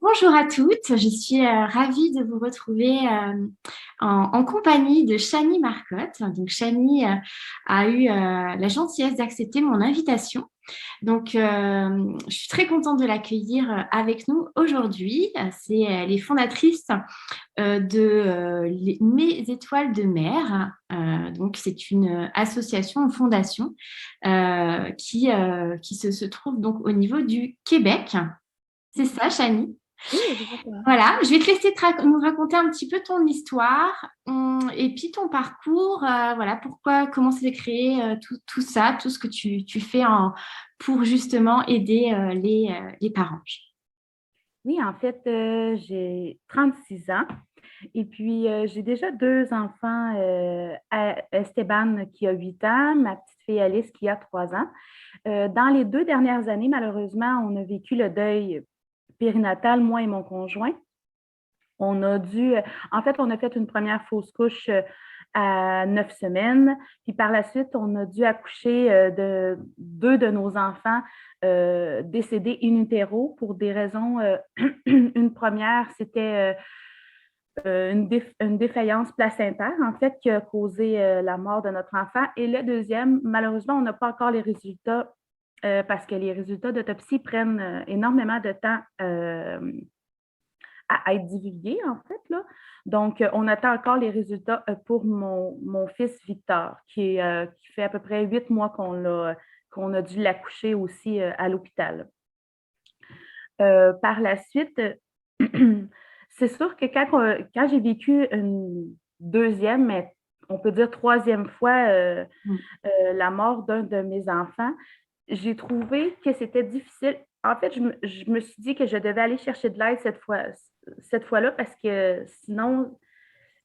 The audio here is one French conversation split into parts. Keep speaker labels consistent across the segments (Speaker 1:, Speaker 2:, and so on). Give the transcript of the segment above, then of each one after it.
Speaker 1: Bonjour à toutes, je suis ravie de vous retrouver en compagnie de Chani Marcotte. Donc Chani a eu la gentillesse d'accepter mon invitation. Donc je suis très contente de l'accueillir avec nous aujourd'hui. C'est les fondatrices de Mes Étoiles de Mer. Donc c'est une association, une fondation qui se trouve donc au niveau du Québec. C'est ça, Chani?
Speaker 2: Oui, exactement.
Speaker 1: Voilà, je vais te laisser nous raconter un petit peu ton histoire et puis ton parcours. Voilà, pourquoi, comment c'est créé tout ça, tout ce que tu fais pour justement aider les parents.
Speaker 2: Oui, en fait, j'ai 36 ans et puis j'ai déjà deux enfants, Esteban qui a 8 ans, ma petite fille Alice qui a 3 ans. Dans les 2 dernières années, malheureusement, on a vécu le deuil périnatal, moi et mon conjoint. On a dû, en fait, on a fait une première fausse couche à 9 semaines, puis par la suite, on a dû accoucher de deux de nos enfants décédés in utero pour des raisons. Une première, c'était une défaillance placentaire, en fait, qui a causé la mort de notre enfant. Et le deuxième, malheureusement, on n'a pas encore les résultats parce que les résultats d'autopsie prennent énormément de temps à être divulgué, en fait. Là. Donc, on attend encore les résultats pour mon fils Victor, qui fait à peu près 8 mois qu'on a dû l'accoucher aussi à l'hôpital. Par la suite, c'est sûr que quand j'ai vécu une deuxième, mais on peut dire troisième fois,
Speaker 1: Mm.
Speaker 2: la mort d'un de mes enfants, j'ai trouvé que c'était difficile. En fait, je me suis dit que je devais aller chercher de l'aide cette fois-là parce que sinon,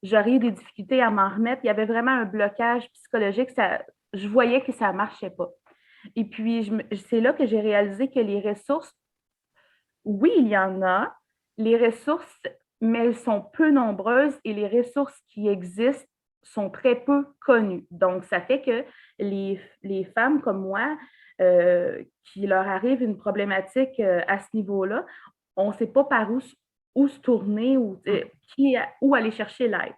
Speaker 2: j'aurais eu des difficultés à m'en remettre. Il y avait vraiment un blocage psychologique. Je voyais que ça ne marchait pas. Et puis, c'est là que j'ai réalisé que les ressources, oui, il y en a, les ressources, mais elles sont peu nombreuses et les ressources qui existent sont très peu connues. Donc, ça fait que les femmes comme moi, qui leur arrive une problématique à ce niveau-là, on ne sait pas par où se tourner ou où aller chercher l'aide.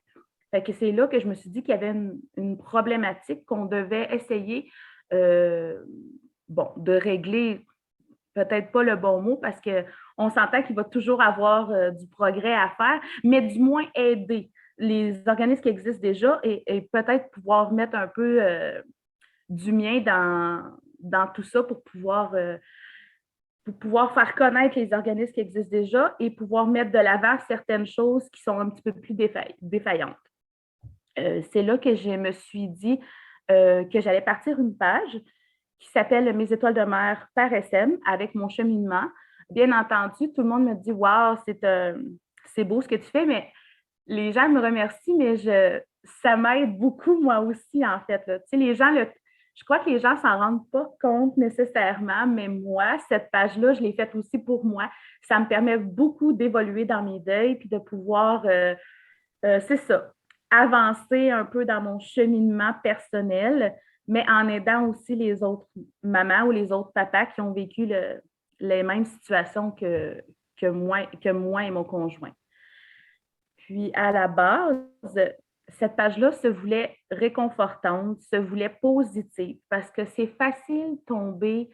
Speaker 2: Fait que c'est là que je me suis dit qu'il y avait une problématique qu'on devait essayer euh, bon, de régler, peut-être pas le bon mot parce qu'on s'entend qu'il va toujours avoir du progrès à faire, mais du moins aider les organismes qui existent déjà et peut-être pouvoir mettre un peu du mien dans tout ça pour pouvoir faire connaître les organismes qui existent déjà et pouvoir mettre de l'avant certaines choses qui sont un petit peu plus défaillantes. C'est là que je me suis dit que j'allais partir une page qui s'appelle Mes étoiles de mer par SM avec mon cheminement. Bien entendu, tout le monde me dit waouh, c'est beau ce que tu fais, mais les gens me remercient, mais ça m'aide beaucoup moi aussi, en fait. Là. Tu sais, je crois que les gens ne s'en rendent pas compte nécessairement, mais moi, cette page-là, je l'ai faite aussi pour moi. Ça me permet beaucoup d'évoluer dans mes deuils puis de pouvoir c'est ça, avancer un peu dans mon cheminement personnel, mais en aidant aussi les autres mamans ou les autres papas qui ont vécu les mêmes situations que moi et mon conjoint. Puis à la base, cette page-là se voulait réconfortante, se voulait positive, parce que c'est facile de tomber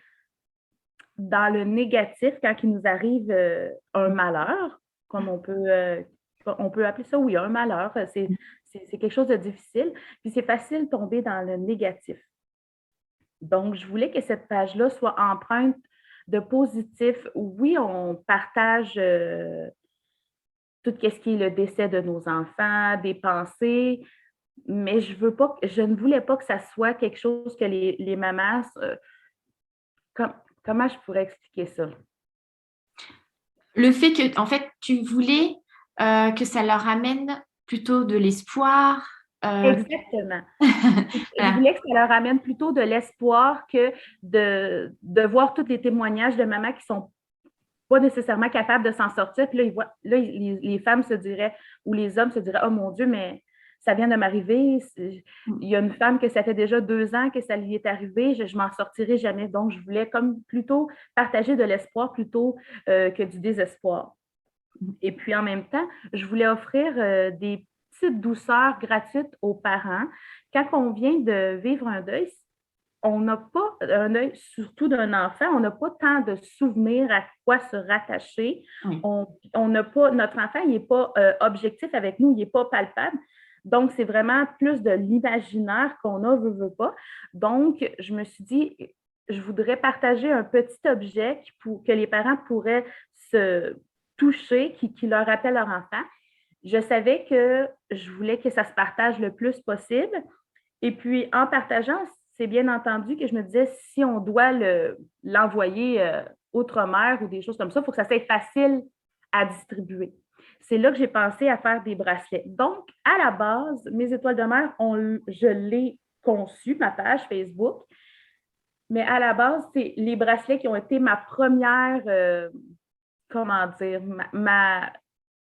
Speaker 2: dans le négatif quand il nous arrive un malheur, comme on peut appeler ça, oui, un malheur. C'est quelque chose de difficile. Puis c'est facile de tomber dans le négatif. Donc, je voulais que cette page-là soit empreinte de positif. Oui, on partage tout ce qui est le décès de nos enfants, des pensées, mais je ne voulais pas que ça soit quelque chose que les mamans, comment je pourrais expliquer ça?
Speaker 1: Le fait que, en fait, tu voulais que ça leur amène plutôt de l'espoir. euh,
Speaker 2: Exactement. Je
Speaker 1: voilà.
Speaker 2: voulais que ça leur amène plutôt de l'espoir que de voir tous les témoignages de mamans qui sont pas nécessairement capables de s'en sortir. Puis là, les femmes se diraient, ou les hommes se diraient, oh mon Dieu, mais ça vient de m'arriver. Il y a une femme que ça fait déjà 2 ans que ça lui est arrivé, je m'en sortirai jamais. Donc, je voulais comme plutôt partager de l'espoir plutôt que du désespoir. Et puis en même temps, je voulais offrir des petites douceurs gratuites aux parents. Quand on vient de vivre un deuil, on n'a pas un deuil, surtout d'un enfant, on n'a pas tant de souvenirs à quoi se rattacher.
Speaker 1: Oui.
Speaker 2: On n'a pas, notre enfant, il n'est pas objectif avec nous, il n'est pas palpable. Donc, c'est vraiment plus de l'imaginaire qu'on a, veut pas. Donc, je me suis dit, je voudrais partager un petit objet que les parents pourraient se toucher, qui leur rappelle leur enfant. Je savais que je voulais que ça se partage le plus possible. Et puis, en partageant, c'est bien entendu que je me disais, si on doit l'envoyer outre-mer ou des choses comme ça, il faut que ça soit facile à distribuer. C'est là que j'ai pensé à faire des bracelets. Donc, à la base, mes étoiles de mer, je l'ai conçu, ma page Facebook. Mais à la base, c'est les bracelets qui ont été ma première, comment dire,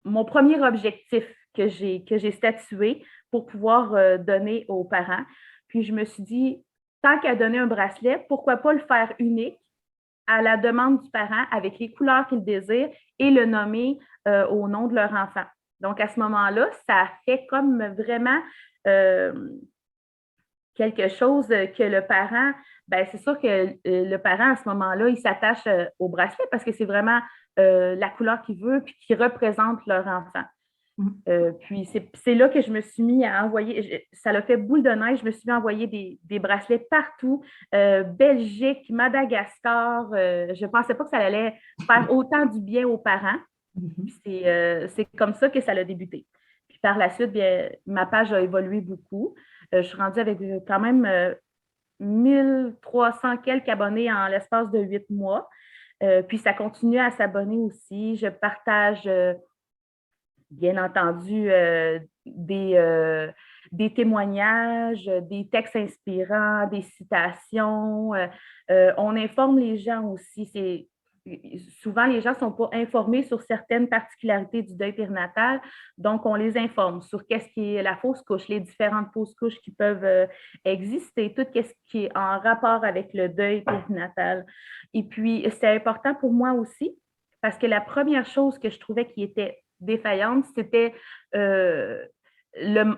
Speaker 2: mon premier objectif que j'ai statué pour pouvoir donner aux parents. Puis je me suis dit, tant qu'à donner un bracelet, pourquoi pas le faire unique à la demande du parent avec les couleurs qu'il désire et le nommer au nom de leur enfant. Donc, à ce moment-là, ça fait comme vraiment euh, quelque chose que le parent, ben c'est sûr que le parent, à ce moment-là, il s'attache au bracelet parce que c'est vraiment la couleur qu'il veut puis qui représente leur enfant. Puis c'est là que je me suis mis à envoyer, ça l'a fait boule de neige, je me suis mis à envoyer des bracelets partout, Belgique, Madagascar, je ne pensais pas que ça allait faire autant du bien aux parents. C'est comme ça que ça a débuté. Puis par la suite, bien, ma page a évolué beaucoup. Je suis rendue avec quand même 1300 quelques abonnés en l'espace de 8 mois. Puis ça continue à s'abonner aussi. Je partage bien entendu, des témoignages, des textes inspirants, des citations. On informe les gens aussi. Souvent, les gens ne sont pas informés sur certaines particularités du deuil périnatal, donc on les informe sur qu'est-ce qui est la fausse couche, les différentes fausses couches qui peuvent exister, tout ce qui est en rapport avec le deuil périnatal. Et puis, c'est important pour moi aussi, parce que la première chose que je trouvais qui était défaillante, c'était euh, le,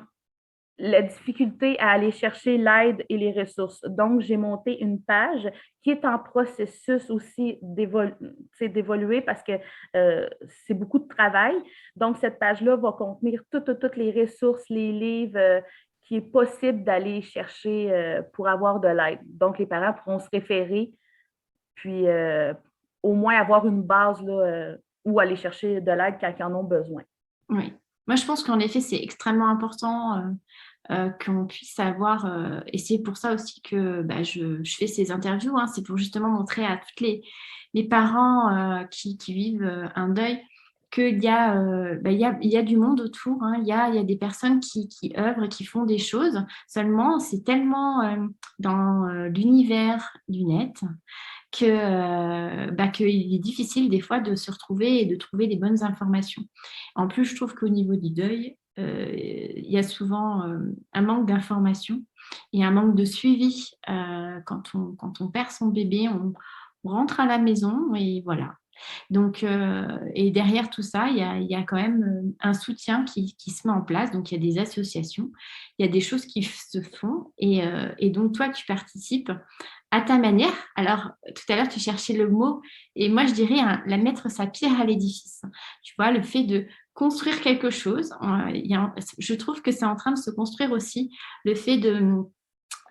Speaker 2: la difficulté à aller chercher l'aide et les ressources. Donc, j'ai monté une page qui est en processus aussi d'évoluer parce que c'est beaucoup de travail. Donc, cette page-là va contenir toutes les ressources, les livres qui est possible d'aller chercher pour avoir de l'aide. Donc, les parents pourront se référer, puis au moins avoir une base là, où aller chercher de l'aide quand ils en ont besoin.
Speaker 1: Oui. Moi, je pense qu'en effet, c'est extrêmement important qu'on puisse savoir, et c'est pour ça aussi que bah, je fais ces interviews, hein, c'est pour justement montrer à tous les parents qui vivent un deuil qu'il y a, il y a du monde autour, hein, il y a des personnes qui œuvrent et qui font des choses, seulement c'est tellement dans l'univers du net qu'il est difficile des fois de se retrouver et de trouver des bonnes informations. En plus, je trouve qu'au niveau du deuil, il y a souvent un manque d'informations et un manque de suivi. Quand on perd son bébé, on rentre à la maison et voilà. Donc, et derrière tout ça, il y a quand même un soutien qui se met en place. Donc, il y a des associations, il y a des choses qui se font. Et donc, toi, tu participes à ta manière. Alors, tout à l'heure, tu cherchais le mot. Et moi, je dirais la mettre sa pierre à l'édifice. Tu vois, le fait de construire quelque chose. Je trouve que c'est en train de se construire aussi le fait de...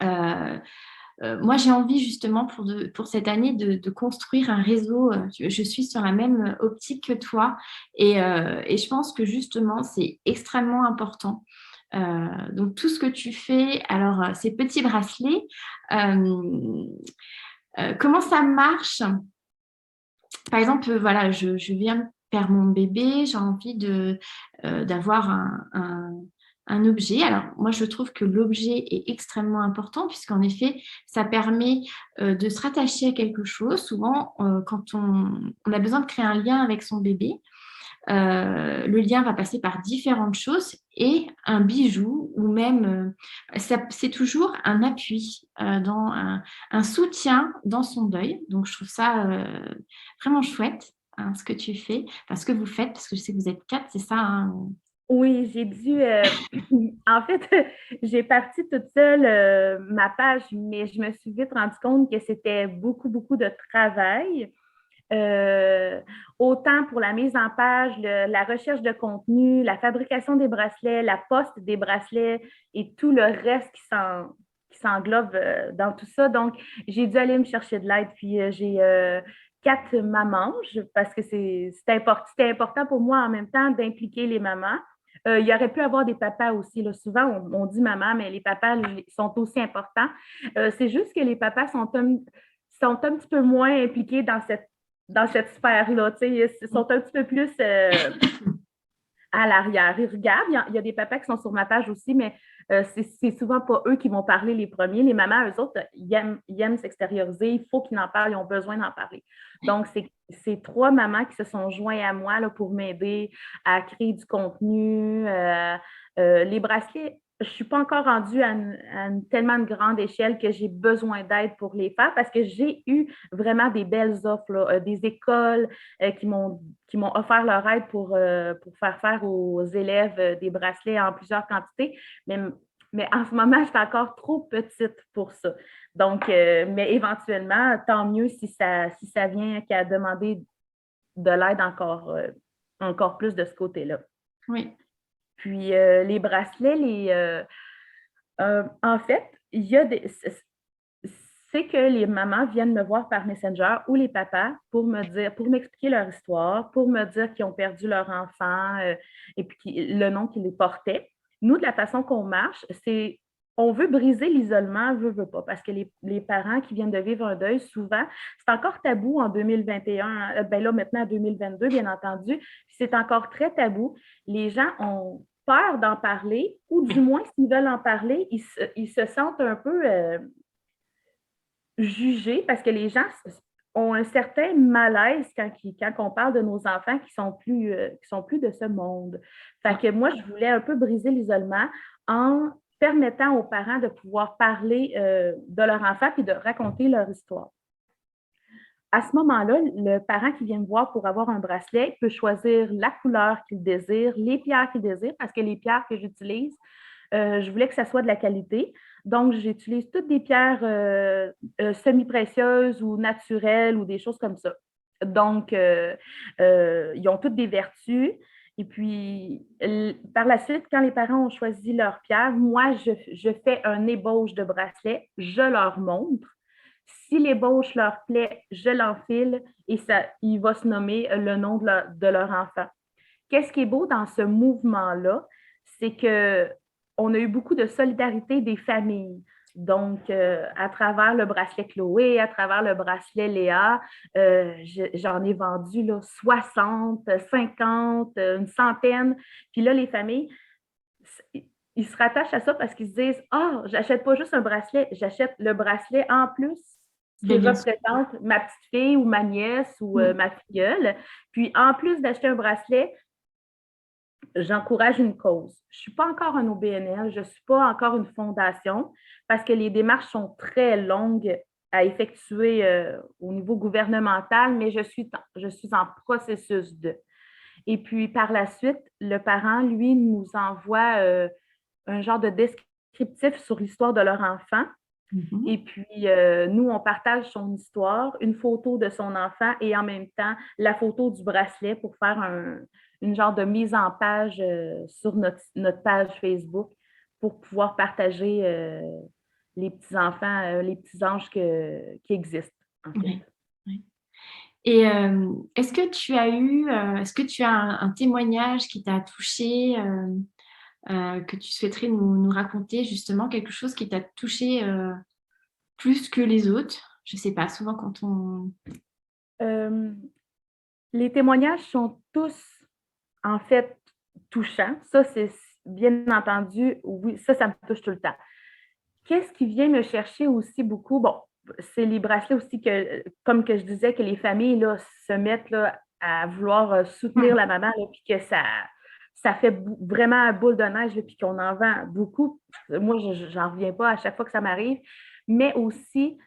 Speaker 1: moi, j'ai envie justement pour cette année de construire un réseau. Je suis sur la même optique que toi et je pense que justement, c'est extrêmement important. Donc, tout ce que tu fais, alors ces petits bracelets, comment ça marche? Par exemple, voilà, je viens de perdre mon bébé, j'ai envie d'avoir un objet. Alors, moi, je trouve que l'objet est extrêmement important puisqu'en effet, ça permet de se rattacher à quelque chose. Souvent, quand on a besoin de créer un lien avec son bébé, le lien va passer par différentes choses et un bijou ou même, c'est toujours un appui, un soutien dans son deuil. Donc, je trouve ça vraiment chouette. hein, ce que tu fais, enfin, ce que vous faites, parce que je sais que vous êtes 4, c'est ça, hein?
Speaker 2: Oui, j'ai dû. En fait, j'ai parti toute seule ma page, mais je me suis vite rendu compte que c'était beaucoup, beaucoup de travail. Euh, Autant pour la mise en page, la recherche de contenu, la fabrication des bracelets, la poste des bracelets et tout le reste qui s'englobe dans tout ça. Donc, j'ai dû aller me chercher de l'aide. Puis, j'ai 4 mamans parce que c'était important pour moi en même temps d'impliquer les mamans. Il y aurait pu avoir des papas aussi. Là. Souvent, on dit maman, mais les papas sont aussi importants. C'est juste que les papas sont un petit peu moins impliqués dans cette sphère-là. Ils sont un petit peu plus à l'arrière. Ils regardent. Il y a des papas qui sont sur ma page aussi, mais c'est souvent pas eux qui vont parler les premiers. Les mamans, eux autres, ils aiment s'extérioriser. Il faut qu'ils en parlent. Ils ont besoin d'en parler. Donc, c'est 3 mamans qui se sont joints à moi là, pour m'aider à créer du contenu. Les bracelets, je ne suis pas encore rendue à une tellement de grande échelle que j'ai besoin d'aide pour les faire parce que j'ai eu vraiment des belles offres, là, des écoles qui m'ont offert leur aide pour faire aux élèves des bracelets en plusieurs quantités. Mais, mais en ce moment, je suis encore trop petite pour ça. Donc, mais éventuellement, tant mieux si ça vient qu'à demander de l'aide encore plus de ce côté-là.
Speaker 1: Oui.
Speaker 2: Puis les bracelets, en fait, il y a c'est que les mamans viennent me voir par Messenger ou les papas pour m'expliquer leur histoire, pour me dire qu'ils ont perdu leur enfant et puis le nom qu'ils les portaient. Nous, de la façon qu'on marche, c'est on veut briser l'isolement, veut pas, parce que les parents qui viennent de vivre un deuil, souvent, c'est encore tabou en 2021, ben là, maintenant, en 2022, bien entendu, c'est encore très tabou. Les gens ont peur d'en parler, ou du moins, s'ils veulent en parler, ils se sentent un peu jugés parce que les gens ont un certain malaise quand on parle de nos enfants qui sont plus de ce monde. Fait que moi, je voulais un peu briser l'isolement en permettant aux parents de pouvoir parler de leur enfant et de raconter leur histoire. À ce moment-là, le parent qui vient me voir pour avoir un bracelet peut choisir la couleur qu'il désire, les pierres qu'il désire, parce que les pierres que j'utilise, je voulais que ça soit de la qualité. Donc, j'utilise toutes des pierres semi-précieuses ou naturelles ou des choses comme ça. Donc, ils ont toutes des vertus. Et puis, par la suite, quand les parents ont choisi leur pierre, moi, je fais un ébauche de bracelet, je leur montre. Si l'ébauche leur plaît, je l'enfile et il va se nommer le nom de leur enfant. Qu'est-ce qui est beau dans ce mouvement-là, c'est qu'on a eu beaucoup de solidarité des familles. Donc, à travers le bracelet Chloé, à travers le bracelet Léa, j'en ai vendu là, 60, 50, une centaine. Puis là, les familles, ils se rattachent à ça parce qu'ils se disent ah, j'achète pas juste un bracelet, j'achète le bracelet en plus qui
Speaker 1: Ben, bien sûr.
Speaker 2: représente ma petite fille ou ma nièce ou
Speaker 1: Mm.
Speaker 2: ma filleule. Puis en plus d'acheter un bracelet, j'encourage une cause. Je ne suis pas encore un OBNL, je ne suis pas encore une fondation parce que les démarches sont très longues à effectuer au niveau gouvernemental, mais je suis en processus de. Et puis, par la suite, le parent, lui, nous envoie un genre de descriptif sur l'histoire de leur enfant. Et
Speaker 1: Mhm.
Speaker 2: puis, nous, on partage son histoire, une photo de son enfant et en même temps la photo du bracelet pour faire une genre de mise en page sur notre page Facebook pour pouvoir partager les petits-enfants, les petits anges qui existent, en fait.
Speaker 1: Ouais. Ouais. Et est-ce que tu as un témoignage qui t'a touché, que tu souhaiterais nous raconter justement, quelque chose qui t'a touché plus que les autres? Je sais pas, souvent quand on...
Speaker 2: Euh, les témoignages sont tous, en fait, touchants. Ça, c'est bien entendu, oui, ça me touche tout le temps. Qu'est-ce qui vient me chercher aussi beaucoup? Bon, c'est les bracelets aussi que, comme que je disais, que les familles là, se mettent là, à vouloir soutenir
Speaker 1: Hmm.
Speaker 2: la maman, là, puis que ça fait vraiment un boule de neige, là, puis qu'on en vend beaucoup. Moi, j'en reviens pas à chaque fois que ça m'arrive. Mais aussi,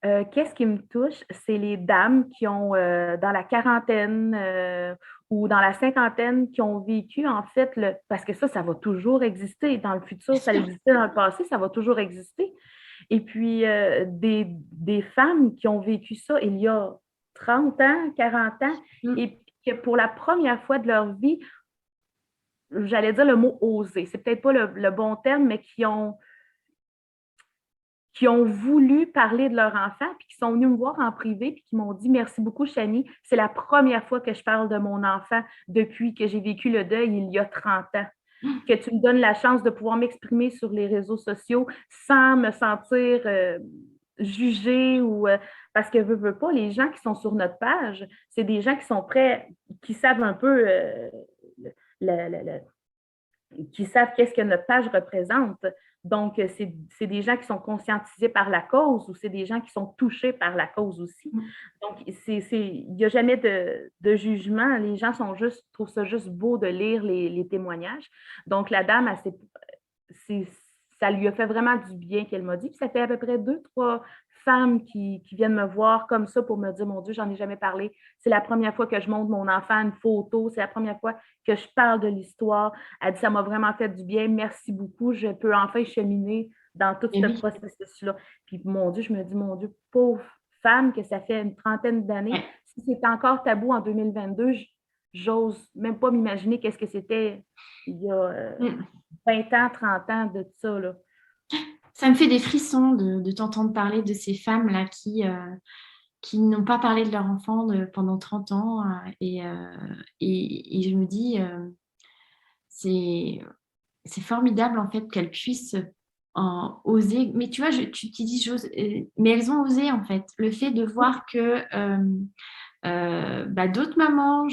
Speaker 2: Qu'est-ce qui me touche? C'est les dames qui ont, dans la quarantaine ou dans la cinquantaine, qui ont vécu, en fait, parce que ça va toujours exister. Dans le futur, ça existait dans le passé, ça va toujours exister. Et puis, des femmes qui ont vécu ça il y a 30 ans, 40 ans,
Speaker 1: Mm.
Speaker 2: et que pour la première fois de leur vie, j'allais dire le mot oser, c'est peut-être pas le bon terme, mais qui ont voulu parler de leur enfant, puis qui sont venus me voir en privé, puis qui m'ont dit merci beaucoup, Chanie. C'est la première fois que je parle de mon enfant depuis que j'ai vécu le deuil il y a 30 ans. Que tu me donnes la chance de pouvoir m'exprimer sur les réseaux sociaux sans me sentir jugée ou parce que veux pas, les gens qui sont sur notre page, c'est des gens qui sont prêts, qui savent un peu le, le, le, qui savent qu'est-ce que notre page représente. Donc, c'est des gens qui sont conscientisés par la cause ou c'est des gens qui sont touchés par la cause aussi. Donc, il n'y a jamais de jugement. Les gens trouvent ça juste beau de lire les témoignages. Donc, la dame, ça lui a fait vraiment du bien qu'elle m'a dit. Puis ça fait à peu près 2, 3 femmes qui viennent me voir comme ça pour me dire, mon Dieu, j'en ai jamais parlé. C'est la première fois que je montre mon enfant une photo. C'est la première fois que je parle de l'histoire. Elle dit, ça m'a vraiment fait du bien. Merci beaucoup. Je peux enfin cheminer dans tout
Speaker 1: Et
Speaker 2: ce
Speaker 1: oui.
Speaker 2: processus-là. Puis mon Dieu, je me dis, mon Dieu, pauvre femme que ça fait une trentaine d'années.
Speaker 1: Ouais.
Speaker 2: Si c'est encore tabou en 2022, j'ose même pas m'imaginer qu'est-ce que c'était il y a
Speaker 1: Mm.
Speaker 2: 20 ans, 30 ans de ça, là.
Speaker 1: Ça me fait des frissons de t'entendre parler de ces femmes-là qui n'ont pas parlé de leur enfant pendant 30 ans. Et je me dis, c'est, c'est formidable en fait qu'elles puissent oser. Mais tu vois, tu te dis, j'ose, mais elles ont osé en fait. Le fait de voir que d'autres mamans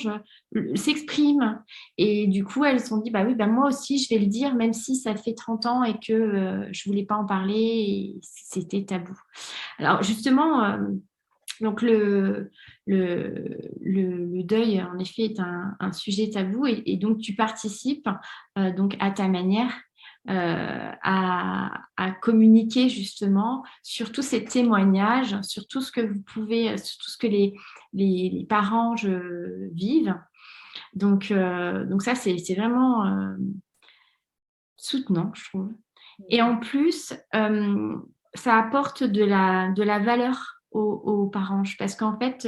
Speaker 1: s'expriment. Et du coup, elles se sont dit, bah oui, bah moi aussi, je vais le dire, même si ça fait 30 ans et que je voulais pas en parler et c'était tabou. Alors justement, donc le deuil, en effet, est un sujet tabou et donc tu participes donc à ta manière à communiquer justement sur tous ces témoignages, sur tout ce que vous pouvez, sur tout ce que les parents vivent. Donc ça, c'est vraiment soutenant, je trouve. Et en plus, ça apporte de la valeur aux parents, parce qu'en fait,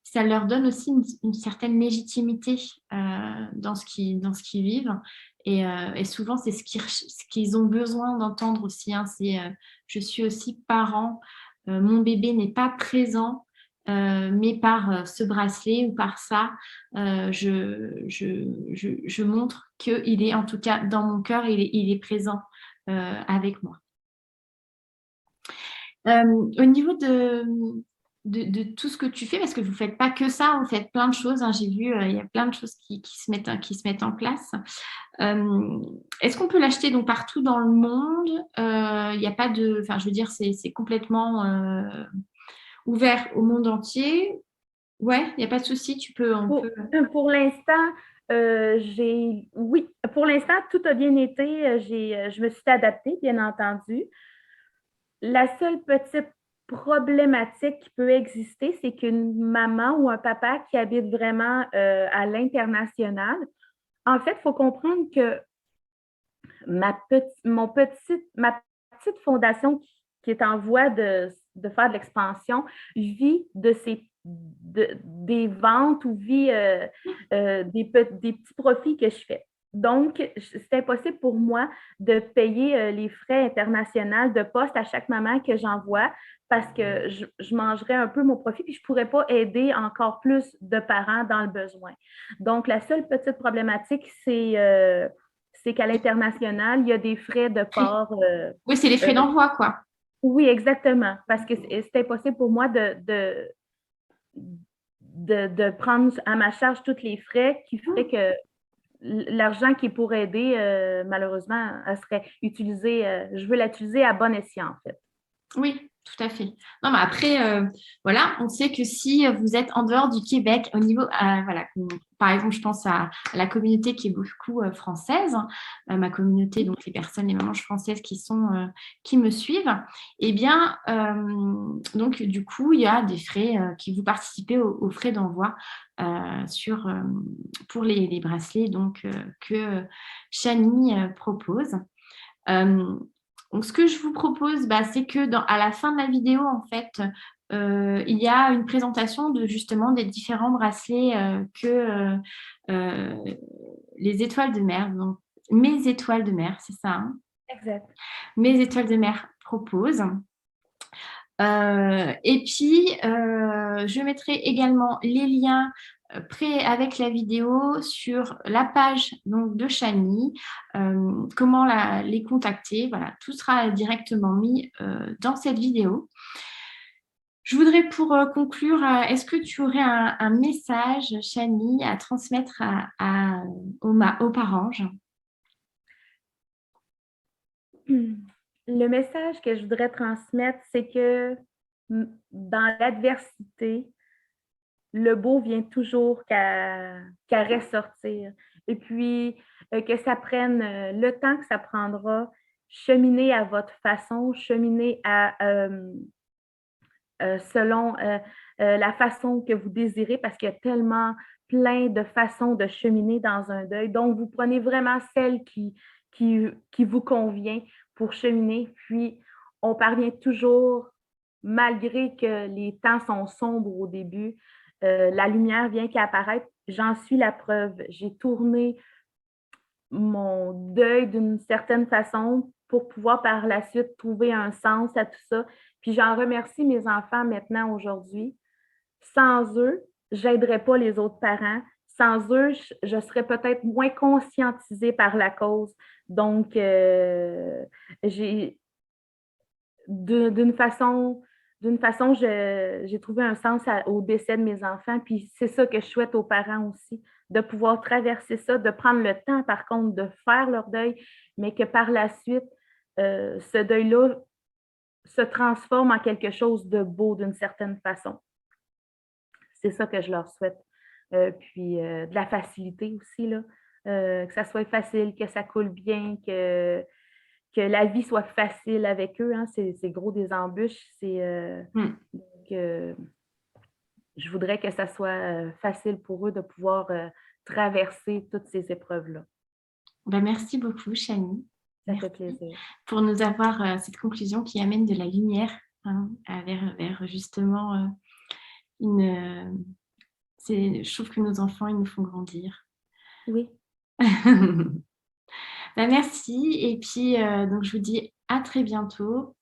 Speaker 1: ça leur donne aussi une certaine légitimité dans ce qu'ils vivent. Et souvent, c'est ce qu'ils ont besoin d'entendre aussi. Hein, c'est je suis aussi parent, mon bébé n'est pas présent, mais par ce bracelet ou par ça, je montre qu'il est en tout cas dans mon cœur, il est présent avec moi. Au niveau de tout ce que tu fais, parce que vous ne faites pas que ça, vous faites plein de choses. Hein, j'ai vu, il y a plein de choses qui se mettent en place. Est-ce qu'on peut l'acheter donc partout dans le monde? Il n'y a pas de, enfin, je veux dire, c'est complètement ouvert au monde entier. Ouais, il n'y a pas de souci, on peut.
Speaker 2: Pour l'instant, oui, pour l'instant, tout a bien été. Je me suis adaptée, bien entendu. La seule petite problématique qui peut exister, c'est qu'une maman ou un papa qui habite vraiment à l'international, en fait, il faut comprendre que ma petite fondation qui est en voie de faire de l'expansion vit des ventes ou vit des petits profits que je fais. Donc, c'est impossible pour moi de payer les frais internationaux de poste à chaque maman que j'envoie parce que je mangerais un peu mon profit et je ne pourrais pas aider encore plus de parents dans le besoin. Donc, la seule petite problématique, c'est qu'à l'international, il y a des frais de port.
Speaker 1: Oui, c'est les frais d'envoi, quoi.
Speaker 2: Oui, exactement. Parce que c'est impossible pour moi de prendre à ma charge tous les frais qui feraient que l'argent qui est pour aider, malheureusement, elle serait utilisée. Je veux l'utiliser à bon escient, en fait.
Speaker 1: Oui, tout à fait. Non, mais après, voilà, on sait que si vous êtes en dehors du Québec, au niveau, voilà, par exemple, je pense à la communauté qui est beaucoup française, hein, ma communauté, donc les personnes, les mamans françaises qui me suivent, eh bien, donc du coup, il y a des frais qui vous participez aux frais d'envoi pour les bracelets donc, que Chani propose. Donc, ce que je vous propose, c'est que à la fin de la vidéo, en fait, il y a une présentation de justement des différents bracelets que les étoiles de mer, donc mes étoiles de mer, c'est ça, hein,
Speaker 2: Exact.
Speaker 1: mes étoiles de mer proposent. Et puis, je mettrai également les liens avec la vidéo sur la page donc, de Chani, comment les contacter. Voilà, tout sera directement mis dans cette vidéo. Je voudrais pour conclure, est-ce que tu aurais un message, Chani, à transmettre aux parents?
Speaker 2: Le message que je voudrais transmettre, c'est que dans l'adversité, le beau vient toujours qu'à ressortir. Et puis, que ça prenne le temps que ça prendra, cheminer à votre façon, cheminer selon la façon que vous désirez, parce qu'il y a tellement plein de façons de cheminer dans un deuil. Donc, vous prenez vraiment celle qui vous convient pour cheminer. Puis, on parvient toujours, malgré que les temps sont sombres au début, la lumière vient qu'à apparaître. J'en suis la preuve. J'ai tourné mon deuil d'une certaine façon pour pouvoir par la suite trouver un sens à tout ça. Puis j'en remercie mes enfants maintenant aujourd'hui. Sans eux, je n'aiderais pas les autres parents. Sans eux, je serais peut-être moins conscientisée par la cause. Donc, j'ai d'une façon, j'ai trouvé un sens au décès de mes enfants. Puis c'est ça que je souhaite aux parents aussi, de pouvoir traverser ça, de prendre le temps, par contre, de faire leur deuil, mais que par la suite, ce deuil-là se transforme en quelque chose de beau d'une certaine façon. C'est ça que je leur souhaite. Puis de la facilité aussi, là. Que ça soit facile, que ça coule bien, que la vie soit facile avec eux. Hein. C'est gros des embûches. Donc, je voudrais que ça soit facile pour eux de pouvoir traverser toutes ces épreuves-là.
Speaker 1: Merci beaucoup, Chani.
Speaker 2: Ça
Speaker 1: Merci
Speaker 2: fait plaisir.
Speaker 1: pour nous avoir cette conclusion qui amène de la lumière hein, vers justement je trouve que nos enfants, ils nous font grandir.
Speaker 2: Oui.
Speaker 1: Merci. Et puis, donc, je vous dis à très bientôt.